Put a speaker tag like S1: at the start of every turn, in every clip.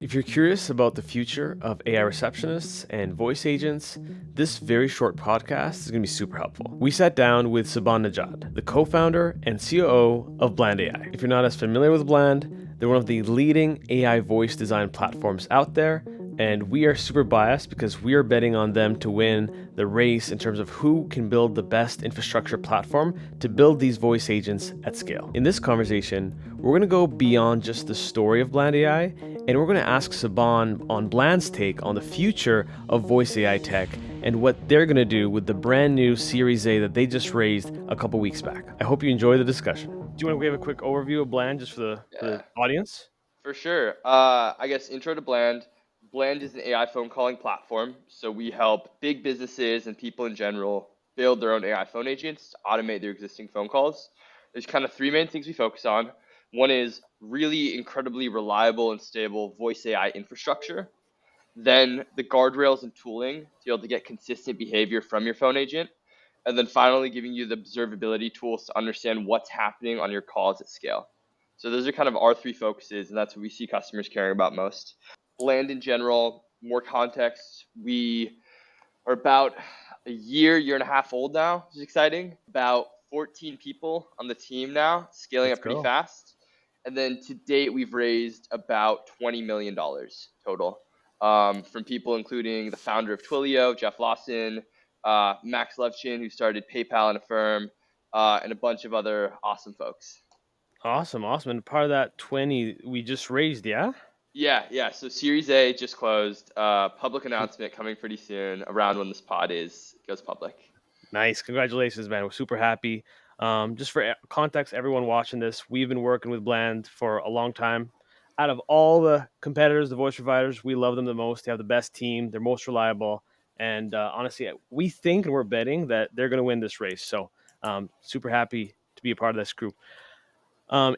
S1: If you're curious about the future of AI receptionists and voice agents, this very short podcast is going to be super helpful. We sat down with Sobhan Nejad, the co-founder and COO of Bland AI. If you're not as familiar with Bland, they're one of the leading AI voice design platforms out there, and we are super biased because we are betting on them to win the race in terms of who can build the best infrastructure platform to build these voice agents at scale. In this conversation, we're going to go beyond just the story of Bland AI, and we're going to ask Savon on Bland's take on the future of voice AI tech and what they're going to do with the brand new Series A that they just raised a couple weeks back. I hope you enjoy the discussion. Do you want to give a quick overview of Bland just for the audience?
S2: For sure. I guess intro to Bland. Bland is an AI phone calling platform. So we help big businesses and people in general build their own AI phone agents to automate their existing phone calls. There's kind of three main things we focus on. One is really incredibly reliable and stable voice AI infrastructure. Then the guardrails and tooling to be able to get consistent behavior from your phone agent. And then finally giving you the observability tools to understand what's happening on your calls at scale. So those are kind of our three focuses, and that's what we see customers caring about most. Bland in general, more context, we are about a year and a half old now, which is exciting. About 14 people on the team now, scaling up pretty fast. And then to date, we've raised about $20 million total from people including the founder of Twilio, Jeff Lawson, Max Levchin, who started PayPal and Affirm, and a bunch of other awesome folks.
S1: Awesome. And part of that 20 we just raised, yeah?
S2: Yeah. So Series A just closed. Public announcement coming pretty soon around when this pod goes public.
S1: Nice. Congratulations, man. We're super happy. Just for context, everyone watching this, we've been working with Bland for a long time. Out of all the competitors, the voice providers, we love them the most. They have the best team. They're most reliable. And honestly, we think and we're betting that they're going to win this race. So super happy to be a part of this group.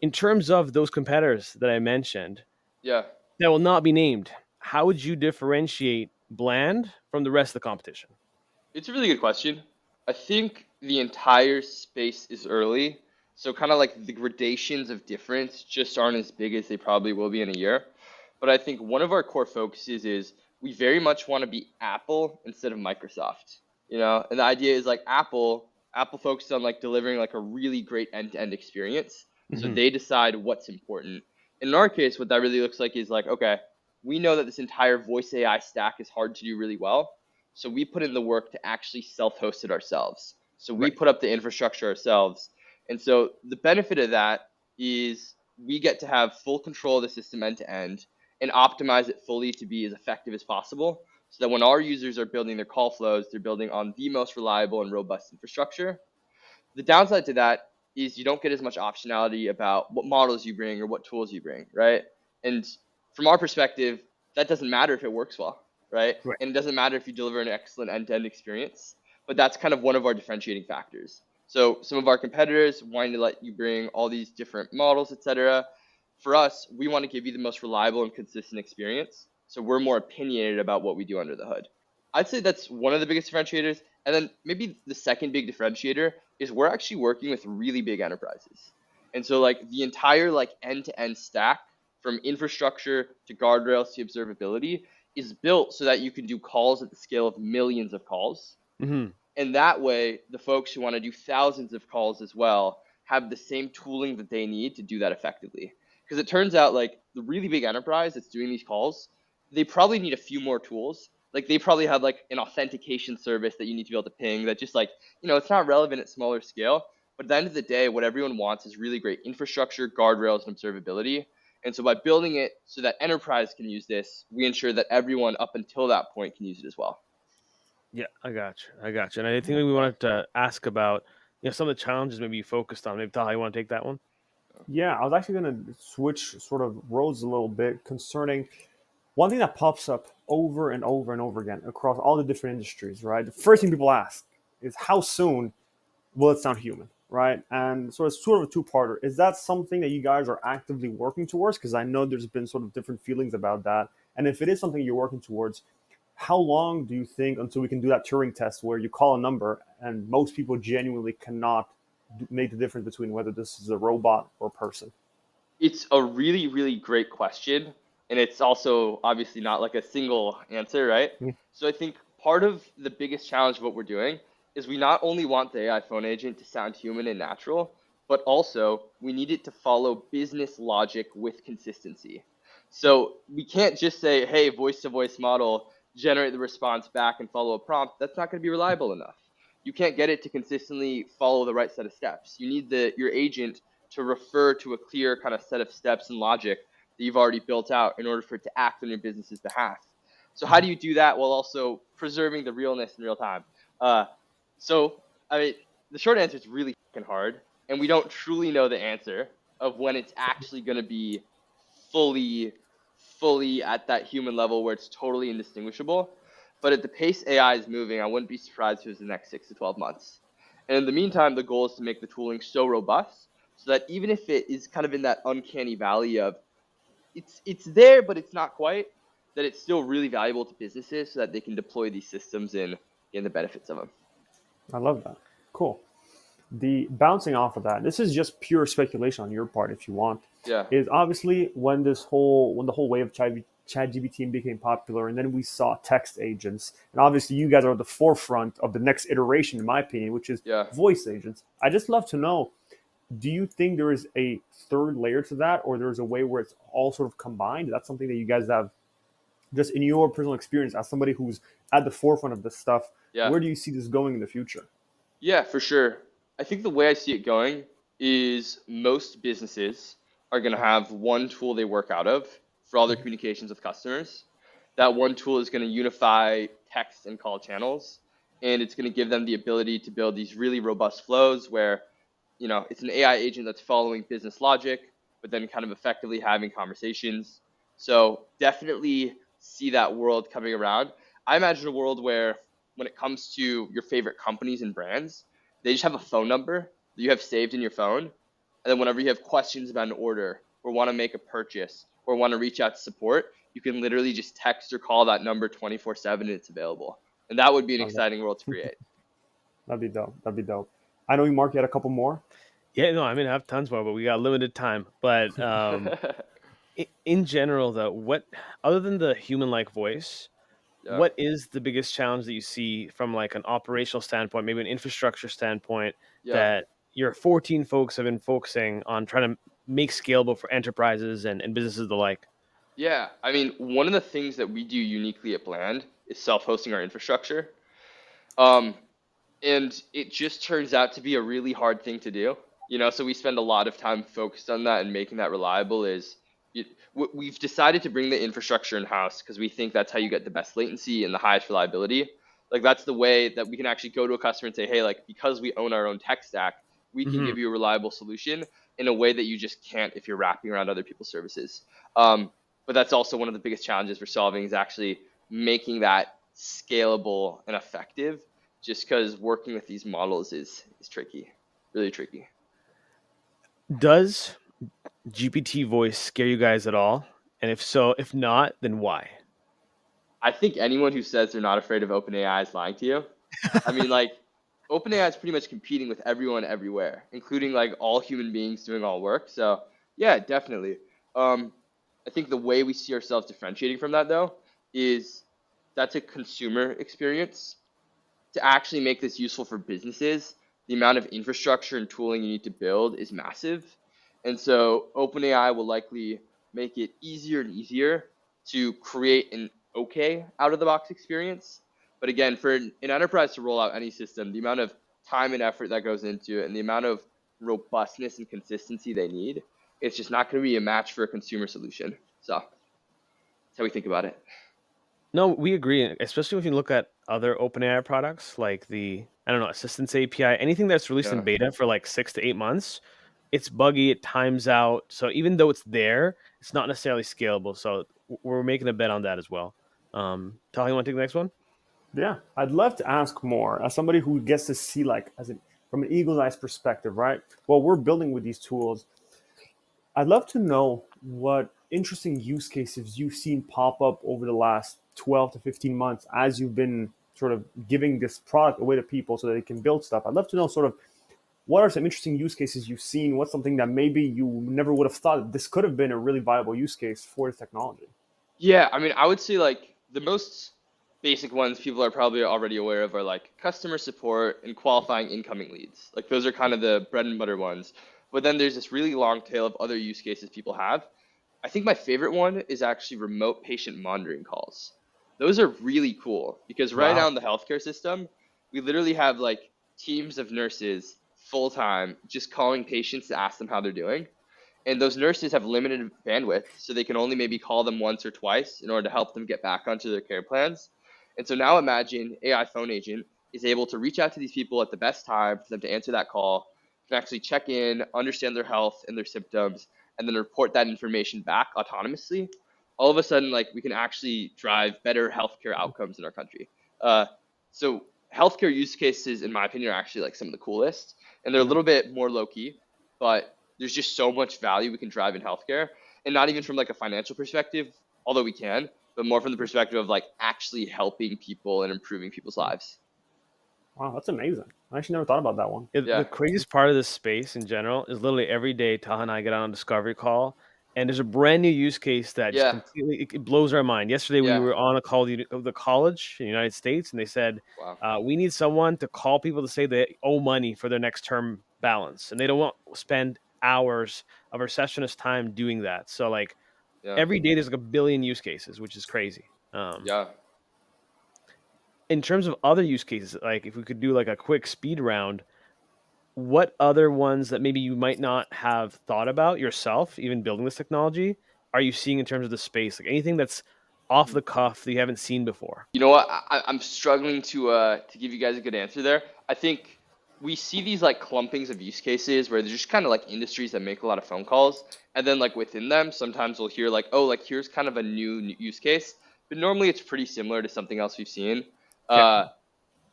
S1: In terms of those competitors that I mentioned,
S2: Yeah,
S1: that will not be named, how would you differentiate Bland from the rest of the competition?
S2: it's a really good question. I think the entire space is early, so kind of like the gradations of difference just aren't as big as they probably will be in a year. But I think one of our core focuses is we very much want to be Apple instead of Microsoft. And the idea is like Apple focuses on like delivering like a really great end-to-end experience. So
S1: Mm-hmm.
S2: they decide what's important. In our case, what that really looks like is like, okay, we know that this entire voice AI stack is hard to do really well. So we put in the work to actually self-host it ourselves. So we
S1: Right.
S2: put up the infrastructure ourselves. And so the benefit of that is we get to have full control of the system end to end and optimize it fully to be as effective as possible so that when our users are building their call flows, they're building on the most reliable and robust infrastructure. The downside to that is you don't get as much optionality about what models you bring or what tools you bring, right? And from our perspective, that doesn't matter if it works well, right?
S1: Right.
S2: And it doesn't matter if you deliver an excellent end-to-end experience, but that's kind of one of our differentiating factors. So some of our competitors wanting to let you bring all these different models, etc. For us, we want to give you the most reliable and consistent experience. So we're more opinionated about what we do under the hood. I'd say that's one of the biggest differentiators. And then maybe the second big differentiator is we're actually working with really big enterprises. And so like the entire like end-to-end stack from infrastructure to guardrails to observability is built so that you can do calls at the scale of millions of calls.
S1: Mm-hmm.
S2: And that way, the folks who want to do thousands of calls as well have the same tooling that they need to do that effectively. Because it turns out like the really big enterprise that's doing these calls, they probably need a few more tools. Like they probably have like an authentication service that you need to be able to ping that just like, it's not relevant at smaller scale. But at the end of the day, what everyone wants is really great infrastructure, guardrails, and observability. And so by building it so that enterprise can use this, we ensure that everyone up until that point can use it as well.
S1: Yeah, I got you. And I think we wanted to ask about some of the challenges maybe you focused on. Maybe Taha, you want to take that one?
S3: Yeah, I was actually going to switch sort of roles a little bit concerning one thing that pops up over and over and over again across all the different industries, right? The first thing people ask is how soon will it sound human, right? And so it's sort of a two-parter. Is that something that you guys are actively working towards? Because I know there's been sort of different feelings about that. And if it is something you're working towards, how long do you think until we can do that Turing test where you call a number and most people genuinely cannot make the difference between whether this is a robot or a person?
S2: It's a really, really great question. and it's also obviously not like a single answer, right?
S3: Mm.
S2: So I think part of the biggest challenge of what we're doing is we not only want the AI phone agent to sound human and natural, but also we need it to follow business logic with consistency. So we can't just say, hey, voice to voice model, generate the response back and follow a prompt. That's not going to be reliable enough. You can't get it to consistently follow the right set of steps. You need your agent to refer to a clear kind of set of steps and logic that you've already built out in order for it to act on your business's behalf. So how do you do that while also preserving the realness in real time? So I mean, the short answer is really fucking hard, and we don't truly know the answer of when it's actually going to be fully, fully at that human level where it's totally indistinguishable. But at the pace AI is moving, I wouldn't be surprised if it was the next 6 to 12 months. And in the meantime, the goal is to make the tooling so robust so that even if it is kind of in that uncanny valley of it's there, but it's not quite, that it's still really valuable to businesses so that they can deploy these systems and gain the benefits of them.
S3: I love that. Cool. The bouncing off of that, this is just pure speculation on your part if you want,
S2: Yeah.
S3: is obviously when the whole wave of ChatGPT became popular, and then we saw text agents, and obviously you guys are at the forefront of the next iteration, in my opinion, which is
S2: Yeah.
S3: voice agents. I just love to know, do you think there is a third layer to that, or there's a way where it's all sort of combined? That's something that you guys have just in your personal experience as somebody who's at the forefront of this stuff.
S2: Yeah.
S3: Where do you see this going in the future?
S2: Yeah, for sure. I think the way I see it going is most businesses are going to have one tool they work out of for all their communications with customers. That one tool is going to unify text and call channels, and it's going to give them the ability to build these really robust flows where, it's an AI agent that's following business logic, but then kind of effectively having conversations. So definitely see that world coming around. I imagine a world where when it comes to your favorite companies and brands, they just have a phone number that you have saved in your phone. And then whenever you have questions about an order or want to make a purchase or want to reach out to support, you can literally just text or call that number 24/7 and it's available. And that would be an
S3: Oh,
S2: exciting world to create.
S3: that'd be dope. That'd be dope. I know you, Mark, you had a couple more.
S1: Yeah, no, I mean, I have tons more, but we got limited time. But in general, though, what other than the human-like voice,
S2: Yeah.
S1: what is the biggest challenge that you see from like an operational standpoint, maybe an infrastructure standpoint,
S2: Yeah.
S1: that your 14 folks have been focusing on trying to make scalable for enterprises and businesses alike?
S2: Yeah. I mean, one of the things that we do uniquely at Bland is self-hosting our infrastructure. And it just turns out to be a really hard thing to do. So we spend a lot of time focused on that and making that reliable we've decided to bring the infrastructure in-house because we think that's how you get the best latency and the highest reliability. Like that's the way that we can actually go to a customer and say, hey, like because we own our own tech stack, we can give you a reliable solution in a way that you just can't if you're wrapping around other people's services. But that's also one of the biggest challenges we're solving is actually making that scalable and effective just because working with these models is tricky, really tricky.
S1: Does GPT Voice scare you guys at all? And if so, if not, then why?
S2: I think anyone who says they're not afraid of OpenAI is lying to you. I mean, like, OpenAI is pretty much competing with everyone everywhere, including like all human beings doing all work. So yeah, definitely. I think the way we see ourselves differentiating from that though is that's a consumer experience. To actually make this useful for businesses, the amount of infrastructure and tooling you need to build is massive. And so OpenAI will likely make it easier and easier to create an okay out of the box experience. But again, for an enterprise to roll out any system, the amount of time and effort that goes into it and the amount of robustness and consistency they need, it's just not going to be a match for a consumer solution. So that's how we think about it.
S1: No, we agree, especially if you look at other OpenAI products like the, I don't know, Assistance API, anything that's released in
S2: Yeah.
S1: beta for like 6 to 8 months, it's buggy, it times out. So even though it's there, it's not necessarily scalable. So we're making a bet on that as well. Tal, you want to take the next one?
S3: Yeah, I'd love to ask more as somebody who gets to see from an eagle's eyes perspective, right? Well, we're building with these tools. I'd love to know what interesting use cases you've seen pop up over the last 12 to 15 months as you've been sort of giving this product away to people so that they can build stuff. I'd love to know sort of what are some interesting use cases you've seen? What's something that maybe you never would have thought this could have been a really viable use case for the technology?
S2: Yeah, I mean, I would say like the most basic ones people are probably already aware of are like customer support and qualifying incoming leads. Like those are kind of the bread and butter ones. But then there's this really long tail of other use cases people have. I think my favorite one is actually remote patient monitoring calls. Those are really cool because right now
S3: Wow.
S2: in the healthcare system, we literally have like teams of nurses full time just calling patients to ask them how they're doing. And those nurses have limited bandwidth, so they can only maybe call them once or twice in order to help them get back onto their care plans. And so now imagine AI phone agent is able to reach out to these people at the best time for them to answer that call, can actually check in, understand their health and their symptoms, and then report that information back autonomously. All of a sudden, like we can actually drive better healthcare outcomes in our country. Uh, so healthcare use cases, in my opinion, are actually like some of the coolest, and they're a
S3: Yeah.
S2: little bit more low key, but there's just so much value we can drive in healthcare, and not even from like a financial perspective, although we can, but more from the perspective of like actually helping people and improving people's lives.
S3: Wow, that's amazing. I actually never thought about that one.
S1: The
S2: Yeah,
S1: craziest part of this space in general is literally every day Taha and I get on a discovery call, and there's a brand new use case that just
S2: yeah,
S1: completely it blows our mind. Yesterday we
S2: yeah.
S1: were on a call of the college in the United States, and they said
S2: Wow.
S1: we need someone to call people to say they owe money for their next term balance, and they don't want to spend hours of receptionist time doing that. So like
S2: Yeah,
S1: every day there's like a billion use cases, which is crazy.
S2: yeah.
S1: In terms of other use cases, like if we could do like a quick speed round, what other ones that maybe you might not have thought about yourself, even building this technology, are you seeing in terms of the space? Like anything that's off the cuff that you haven't seen before?
S2: You know what? I'm struggling to give you guys a good answer there. I think we see these like clumpings of use cases where they're just kind of like industries that make a lot of phone calls, and then like within them, sometimes we'll hear like, oh, like here's kind of a new use case, but normally it's pretty similar to something else we've seen.
S1: Okay.
S2: Uh,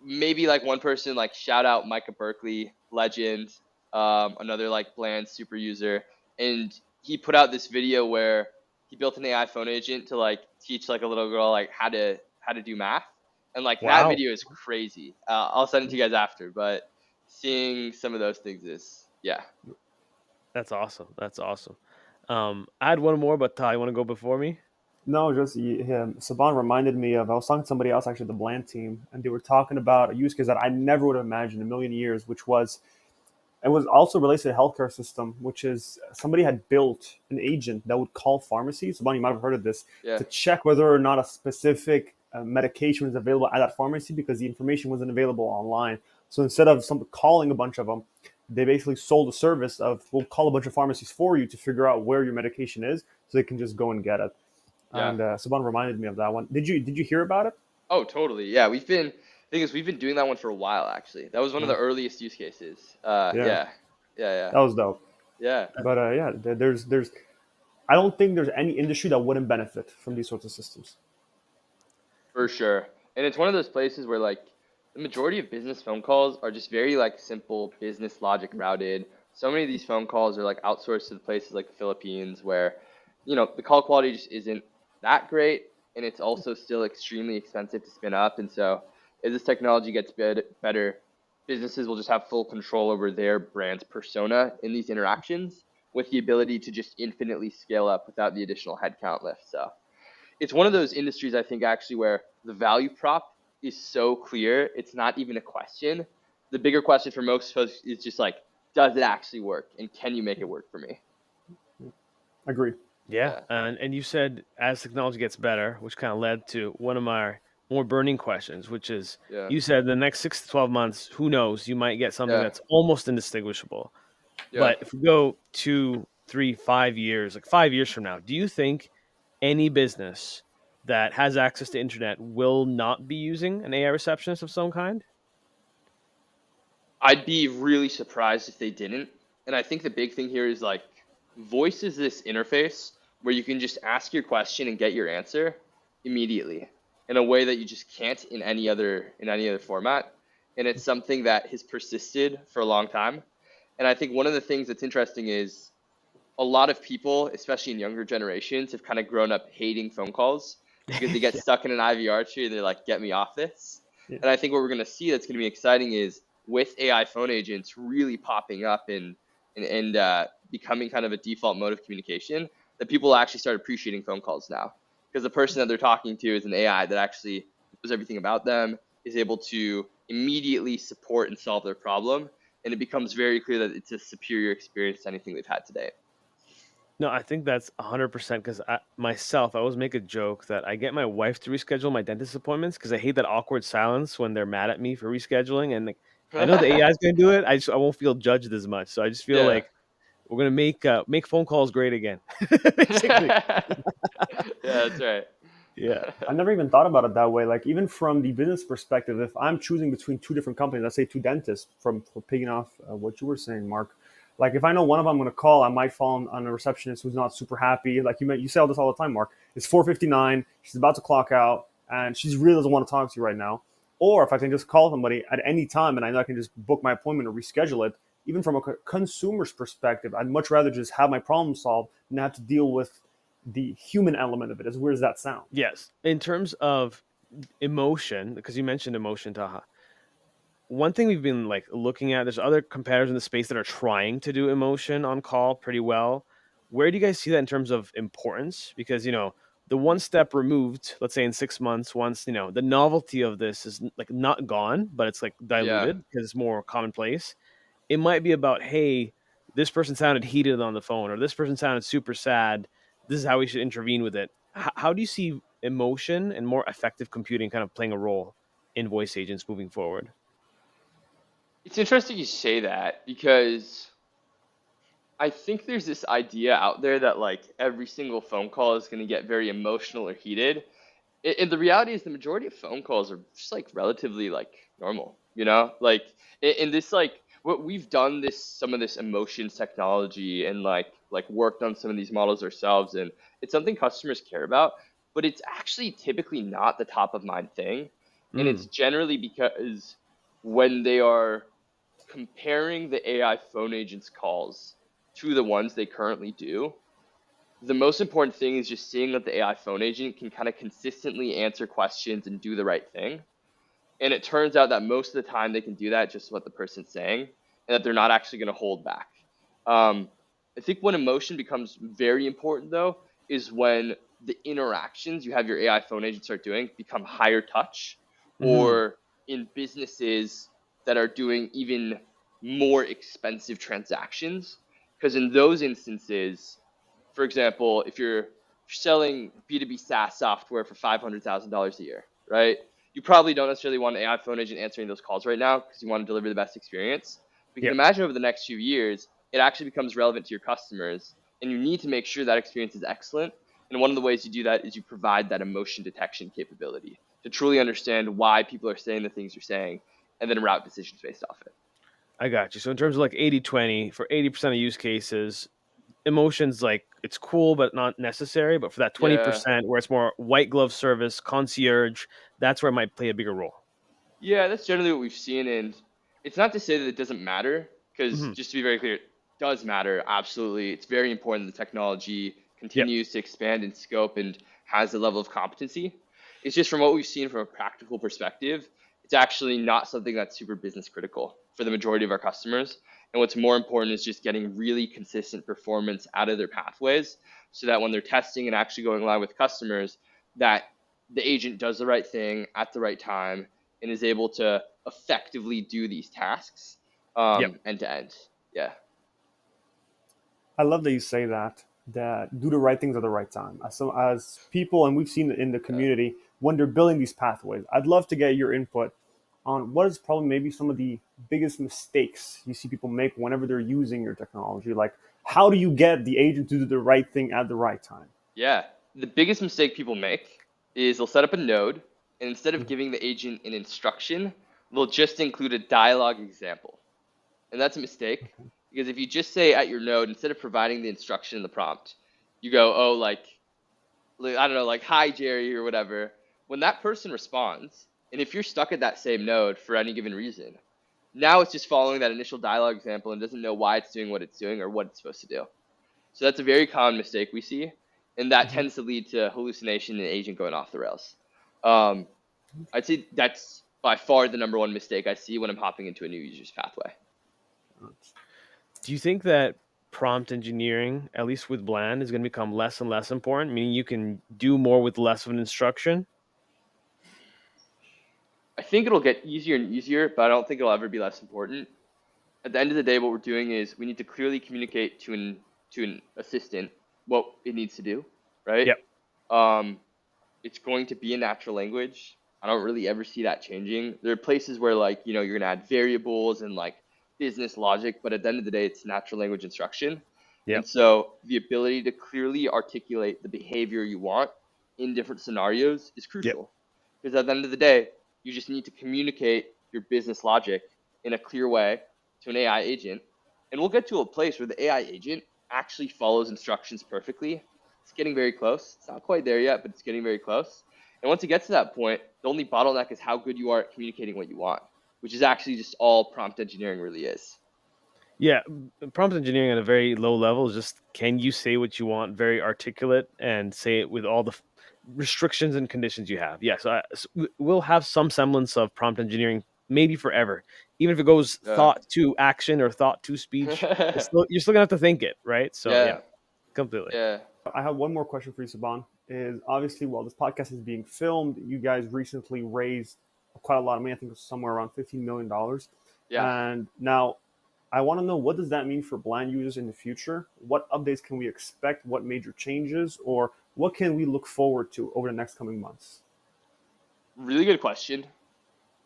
S2: Maybe like one person like shout out Micah Berkeley, legend, another like bland super user, and he put out this video where he built an AI phone agent to like teach like a little girl like how to do math, and like that
S1: Wow.
S2: video is crazy. I'll send it to you guys after, but seeing some of those things is yeah.
S1: That's awesome. That's awesome. I had one more, but Ty, you want to go before me?
S3: No, just him. Saban reminded me of, I was talking to somebody else, actually, the Bland team, and they were talking about a use case that I never would have imagined in a million years, which was, it was also related to the healthcare system, which is somebody had built an agent that would call pharmacies. Saban, you might have heard of this,
S2: Yeah,
S3: to check whether or not a specific medication was available at that pharmacy because the information wasn't available online. So instead of some calling a bunch of them, they basically sold a service of, we'll call a bunch of pharmacies for you to figure out where your medication is so they can just go and get it.
S2: yeah.
S3: And Saban reminded me of that one. Did you hear about it?
S2: Oh, totally. Yeah, thing is we've been doing that one for a while actually. That was one of
S3: Uh,
S2: the earliest use cases.
S3: yeah,
S2: Yeah, yeah,
S3: that was dope.
S2: yeah.
S3: But yeah, there's I don't think there's any industry that wouldn't benefit from these sorts of systems.
S2: For sure. And it's one of those places where like the majority of business phone calls are just very like simple business logic routed. So many of these phone calls are like outsourced to the places like the Philippines where, the call quality just isn't that great, and it's also still extremely expensive to spin up. And so as this technology gets better, businesses will just have full control over their brand's persona in these interactions with the ability to just infinitely scale up without the additional headcount lift. So it's one of those industries I think actually where the value prop is so clear, it's not even a question. The bigger question for most folks is just like, does it actually work, and can you make it work for me?
S3: Agree.
S1: Yeah.
S2: Yeah,
S1: And you said as technology gets better, which kind of led to one of my more burning questions, which is
S2: yeah,
S1: you said the next 6 to 12 months, who knows, you might get something
S2: yeah,
S1: that's almost indistinguishable.
S2: yeah.
S1: But if we go 2, 3, 5 years, like 5 years from now, do you think any business that has access to internet will not be using an AI receptionist of some kind?
S2: I'd be really surprised if they didn't. And I think the big thing here is like voice is this interface where you can just ask your question and get your answer immediately in a way that you just can't in any other format. And it's something that has persisted for a long time. And I think one of the things that's interesting is a lot of people, especially in younger generations, have kind of grown up hating phone calls because they get
S1: Yeah.
S2: stuck in an IVR tree and they're like, get me off this.
S3: Yeah.
S2: And I think what we're going to see that's going to be exciting is with AI phone agents really popping up and becoming kind of a default mode of communication, that people will actually start appreciating phone calls now. because the person that they're talking to is an AI that actually knows everything about them, is able to immediately support and solve their problem, and it becomes very clear that it's a superior experience to anything they've had today.
S1: No, I think that's 100% because I always make a joke that I get my wife to reschedule my dentist appointments because I hate that awkward silence when they're mad at me for rescheduling. And like, I know the AI is going to do it. I won't feel judged as much. So I just feel
S2: Yeah.
S1: like we're going to make phone calls great again, basically.
S2: Yeah, that's right.
S1: Yeah.
S3: I never even thought about it that way. Like even from the business perspective, if I'm choosing between two different companies, let's say two dentists, from picking off what you were saying, Mark. Like if I know one of them I'm going to call, I might fall on a receptionist who's not super happy. Like you say all this all the time, Mark. It's 4:59. She's about to clock out, and she really doesn't want to talk to you right now. Or if I can just call somebody at any time, and I know I can just book my appointment or reschedule it. Even from a consumer's perspective, I'd much rather just have my problem solved than have to deal with the human element of it. As weird as that sounds.
S1: Yes. In terms of emotion, because you mentioned emotion, Taha, one thing we've been like looking at, there's other competitors in the space that are trying to do emotion on call pretty well. Where do you guys see that in terms of importance? Because, the one step removed, let's say in 6 months, once, the novelty of this is like not gone, but it's like
S2: Yeah.
S1: diluted because it's more commonplace. It might be about, hey, this person sounded heated on the phone, or this person sounded super sad. This is how we should intervene with it. How do you see emotion and more effective computing kind of playing a role in voice agents moving forward?
S2: It's interesting you say that because I think there's this idea out there that like every single phone call is going to get very emotional or heated. And the reality is the majority of phone calls are just like relatively like normal, like in this like what we've done this some of this emotions technology and like worked on some of these models ourselves, and it's something customers care about, but it's actually typically not the top of mind thing. And it's
S1: Mm.
S2: generally because when they are comparing the AI phone agent's calls to the ones they currently do, the most important thing is just seeing that the AI phone agent can kind of consistently answer questions and do the right thing. And it turns out that most of the time they can do that just what the person's saying, and that they're not actually going to hold back. Um, I think when emotion becomes very important, though, is when the interactions you have your AI phone agent start doing become higher touch,
S1: Hmm.
S2: or in businesses that are doing even more expensive transactions. Because in those instances, for example, if you're selling B2B SaaS software for $500,000 a year, right? You probably don't necessarily want an AI phone agent answering those calls right now because you want to deliver the best experience. We can
S1: Yeah,
S2: imagine over the next few years, it actually becomes relevant to your customers, and you need to make sure that experience is excellent. And one of the ways you do that is you provide that emotion detection capability to truly understand why people are saying the things you're saying, and then route decisions based off it.
S1: I got you. So in terms of like 80/20 for 80% of use cases, emotions like it's cool but not necessary. But for that
S2: Yeah.
S1: 20% where it's more white glove service, concierge, that's where it might play a bigger role.
S2: Yeah, that's generally what we've seen, and it's not to say that it doesn't matter, because
S1: Hmm.
S2: just to be very clear, it does matter. Absolutely, it's very important the technology
S1: Yep.
S2: continues to expand in scope and has a level of competency. It's just from what we've seen from a practical perspective, it's actually not something that's super business critical for the majority of our customers. And what's more important is just getting really consistent performance out of their pathways, so that when they're testing and actually going live with customers, that the agent does the right thing at the right time and is able to effectively do these tasks
S1: Yep.
S2: end to end. Yeah.
S3: I love that you say that. That do the right things at the right time. As people, and we've seen it in the
S2: Yeah.
S3: community when they're building these pathways. I'd love to get your input on what is probably maybe some of the biggest mistakes you see people make whenever they're using your technology. Like, how do you get the agent to do the right thing at the right time?
S2: Yeah. The biggest mistake people make is they'll set up a node, and instead of
S3: Mhm.
S2: giving the agent an instruction, they'll just include a dialogue example. And that's a mistake, because if you just say at your node, instead of providing the instruction in the prompt, you go, oh, like I don't know, like hi Jerry or whatever. When that person responds, and if you're stuck at that same node for any given reason, now it's just following that initial dialogue example and doesn't know why it's doing what it's doing or what it's supposed to do. So that's a very common mistake we see, and that
S3: Mhm.
S2: tends to lead to hallucination and agent going off the rails. Um, I'd say that's by far the number one mistake I see when I'm hopping into a new user's pathway.
S1: Do you think that prompt engineering, at least with Bland, is going to become less and less important, meaning you can do more with less of an instruction?
S2: I think it'll get easier and easier, but I don't think it'll ever be less important. At the end of the day, what we're doing is we need to clearly communicate to an assistant what it needs to do, right?
S1: Yep.
S2: It's going to be a natural language. I don't really ever see that changing. There are places where like, you know, you're gonna add variables and like business logic, but at the end of the day, it's natural language instruction.
S1: Yep.
S2: And so the ability to clearly articulate the behavior you want in different scenarios is crucial. Because at the end of the day, you just need to communicate your business logic in a clear way to an AI agent. And we'll get to a place where the AI agent actually follows instructions perfectly. It's getting very close. It's not quite there yet, but it's getting very close. And once it gets to that point, the only bottleneck is how good you are at communicating what you want, which is actually just all prompt engineering really is.
S1: Yeah, prompt engineering at a very low level is just, can you say what you want, very articulate, and say it with all the restrictions and conditions you have? Yeah, so we'll have some semblance of prompt engineering maybe forever, even if it goes thought to action or thought to speech. You're still gonna have to think it, right? So yeah, completely.
S2: Yeah.
S3: I have one more question for you, Sabhan. Is obviously, while this podcast is being filmed, you guys recently raised quite a lot of money. I think it was somewhere around $15 million.
S2: Yeah.
S3: And now I want to know, what does that mean for Bland users in the future? What updates can we expect? What major changes? Or what can we look forward to over the next coming months?
S2: Really good question.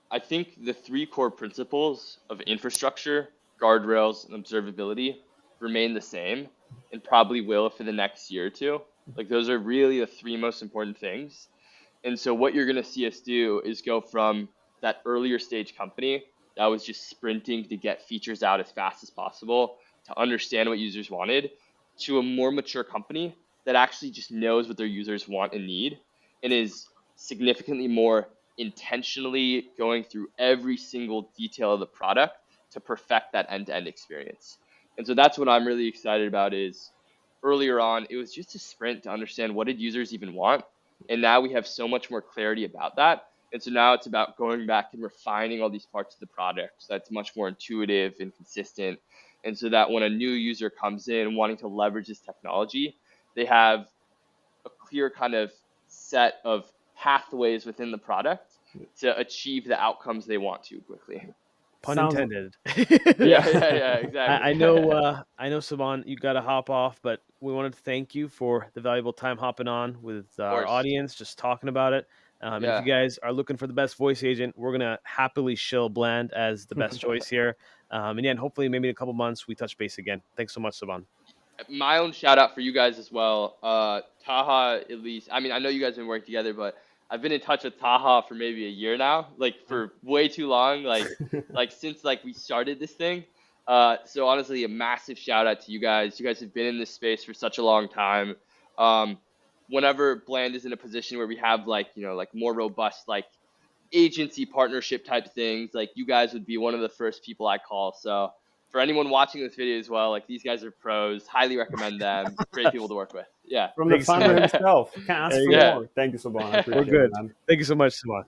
S2: I think the three core principles of infrastructure, guardrails, and observability remain the same and probably will for the next year or two. Like those are really the three most important things. And so what you're going to see us do is go from that earlier stage company that was just sprinting to get features out as fast as possible to understand what users wanted, to a more mature company that actually just knows what their users want and need and is significantly more intentionally going through every single detail of the product to perfect that end-to-end experience. And so that's what I'm really excited about. Is earlier on, it was just a sprint to understand what did users even want. And now we have so much more clarity about that. And so now it's about going back and refining all these parts of the product so that's much more intuitive and consistent. And so that when a new user comes in wanting to leverage this technology, they have a clear kind of set of pathways within the product to achieve the outcomes they want to quickly.
S1: Pun intended.
S2: Yeah, exactly.
S1: I know, Savon, you got to hop off, but we wanted to thank you for the valuable time hopping on with our audience, just talking about it. And if you guys are looking for the best voice agent, we're gonna happily shill Bland as the best choice here. And hopefully, maybe in a couple months, we touch base again. Thanks so much, Savon.
S2: My own shout out for you guys as well. Taha, at least. I mean, I know you guys have been working together, but I've been in touch with Taha for maybe a year now, like for way too long, like since like we started this thing. So honestly, a massive shout out to you guys. You guys have been in this space for such a long time. Whenever Bland is in a position where we have like, you know, like more robust like agency partnership type things, like you guys would be one of the first people I call. So for anyone watching this video as well, like these guys are pros. Highly recommend them. Great people to work with. Yeah.
S3: From the founder himself. Can't ask for more. Thank you, Sobhan.
S1: We're good. Thank you so much, Savon.